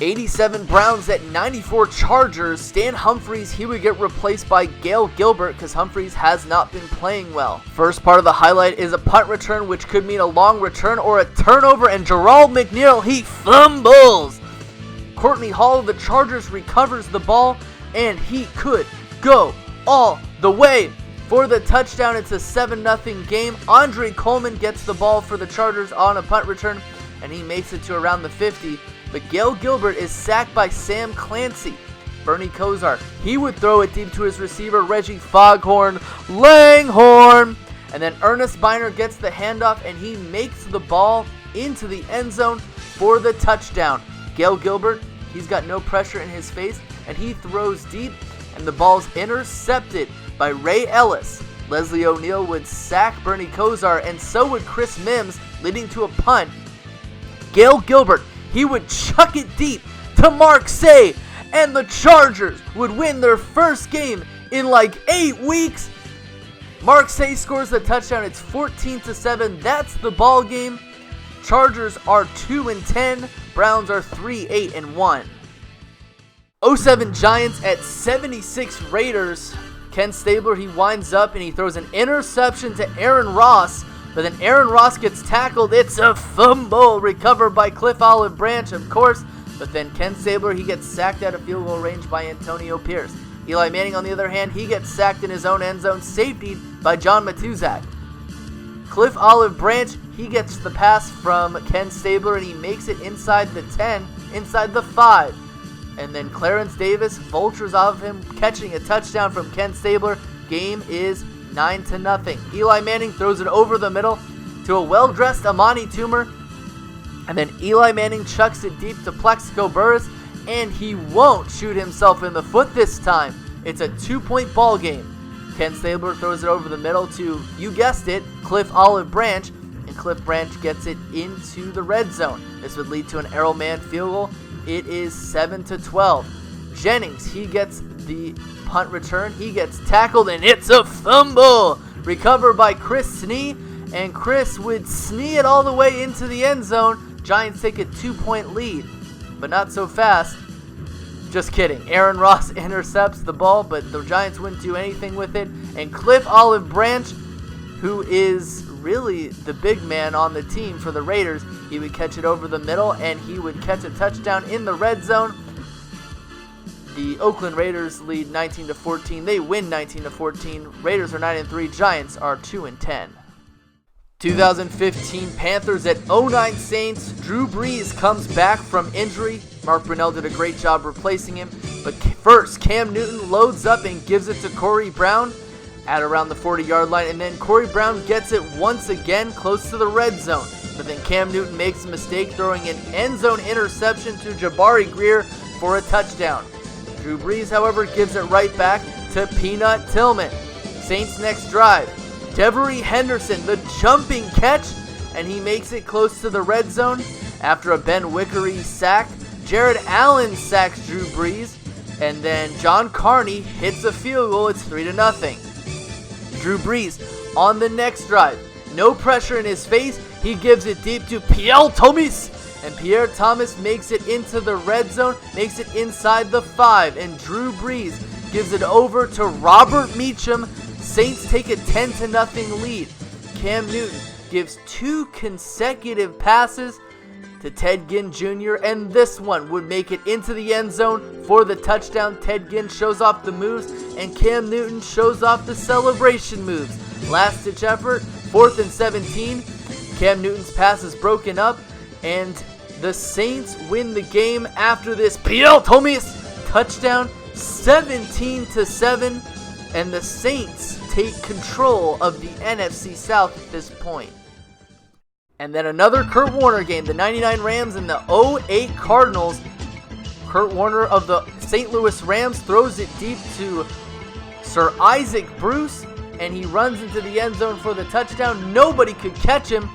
87 Browns at 94 Chargers. Stan Humphries, he would get replaced by Gail Gilbert because Humphries has not been playing well. First part of the highlight is a punt return, which could mean a long return or a turnover, and Gerald McNeil, he fumbles. Courtney Hall of the Chargers recovers the ball, and he could go all the way for the touchdown. It's a 7-0 game. Andre Coleman gets the ball for the Chargers on a punt return, and he makes it to around the 50. But Gail Gilbert is sacked by Sam Clancy. Bernie Kosar, he would throw it deep to his receiver, Reggie Foghorn Langhorn. And then Ernest Biner gets the handoff, and he makes the ball into the end zone for the touchdown. Gail Gilbert, he's got no pressure in his face, and he throws deep, and the ball's intercepted by Ray Ellis. Leslie O'Neal would sack Bernie Kosar, and so would Chris Mims, leading to a punt. Gail Gilbert, he would chuck it deep to Mark Say, and the Chargers would win their first game in like 8 weeks. Mark Say scores the touchdown. It's 14-7. That's the ball game. Chargers are 2-10. Browns are 3-8-1. 07 Giants at 76 Raiders. Ken Stabler, he winds up and he throws an interception to Aaron Ross. But then Aaron Ross gets tackled. It's a fumble recovered by Cliff Olive Branch, of course. But then Ken Stabler, he gets sacked out of field goal range by Antonio Pierce. Eli Manning, on the other hand, he gets sacked in his own end zone, safetied by John Matuzak. Cliff Olive Branch, he gets the pass from Ken Stabler, and he makes it inside the 10, inside the 5. And then Clarence Davis vultures off of him, catching a touchdown from Ken Stabler. Game is 9-0. Eli Manning throws it over the middle to a well-dressed Amani Toomer. And then Eli Manning chucks it deep to Plexico Burris, and he won't shoot himself in the foot this time. It's a 2-point ball game. Ken Stabler throws it over the middle to, you guessed it, Cliff Olive Branch, and Cliff Branch gets it into the red zone. This would lead to an Errol Mann field goal. It is 7-12. Jennings, he gets the punt return. He gets tackled, and it's a fumble. Recovered by Chris Snee, and Chris would snee it all the way into the end zone. Giants take a 2-point lead, but not so fast. Just kidding. Aaron Ross intercepts the ball, but the Giants wouldn't do anything with it. And Cliff Olive Branch, who is really the big man on the team for the Raiders, he would catch it over the middle, and he would catch a touchdown in the red zone. The Oakland Raiders lead 19-14. They win 19-14. Raiders are 9-3. Giants are 2-10. 2015 Panthers at 09 Saints. Drew Brees comes back from injury. Mark Brunell did a great job replacing him. But first, Cam Newton loads up and gives it to Corey Brown at around the 40-yard line. And then Corey Brown gets it once again close to the red zone. But then Cam Newton makes a mistake, throwing an end zone interception to Jabari Greer for a touchdown. Drew Brees, however, gives it right back to Peanut Tillman. Saints next drive. Devery Henderson, the jumping catch, and he makes it close to the red zone after a Ben Wickery sack. Jared Allen sacks Drew Brees, and then John Carney hits a field goal. It's 3-0. Drew Brees on the next drive. No pressure in his face. He gives it deep to Pierre Thomas. And Pierre Thomas makes it into the red zone, makes it inside the 5, and Drew Brees gives it over to Robert Meacham. Saints take a 10-0 lead. Cam Newton gives 2 consecutive passes to Ted Ginn Jr., and this one would make it into the end zone for the touchdown. Ted Ginn shows off the moves, and Cam Newton shows off the celebration moves. Last-ditch effort, 4th and 17. Cam Newton's pass is broken up, and the Saints win the game after this Pierre Thomas touchdown, 17-7, and the Saints take control of the NFC South at this point. And then another Kurt Warner game, the 99 Rams and the 08 Cardinals. Kurt Warner of the St. Louis Rams throws it deep to Sir Isaac Bruce, and he runs into the end zone for the touchdown. Nobody could catch him,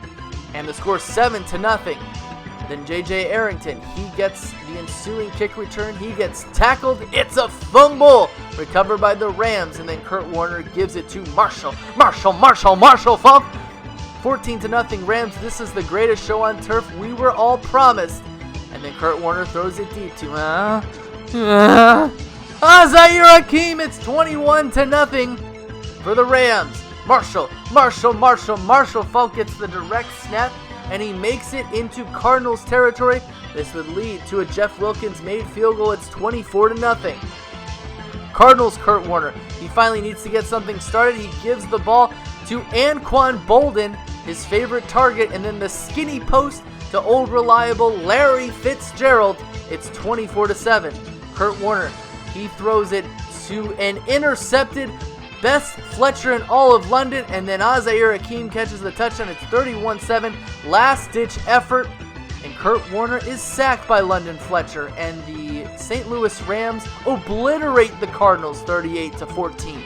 and the score 7-0. Then J.J. Arrington, he gets the ensuing kick return. He gets tackled. It's a fumble recovered by the Rams. And then Kurt Warner gives it to Marshall Faulk. 14-0 Rams. This is the greatest show on turf we were all promised. And And then Kurt Warner throws it deep to Zaire Hakeem. It's 21-0 for the Rams. Marshall Falk gets the direct snap, and he makes it into Cardinals territory. This would lead to a Jeff Wilkins made field goal. It's 24-0. Cardinals Kurt Warner. He finally needs to get something started. He gives the ball to Anquan Bolden, his favorite target, and then the skinny post to old reliable Larry Fitzgerald. It's 24-7. Kurt Warner, he throws it to an intercepted Best Fletcher in all of London, and then Zaire Hakeem catches the touchdown. It's 31-7. Last-ditch effort, and Kurt Warner is sacked by London Fletcher, and the St. Louis Rams obliterate the Cardinals 38-14.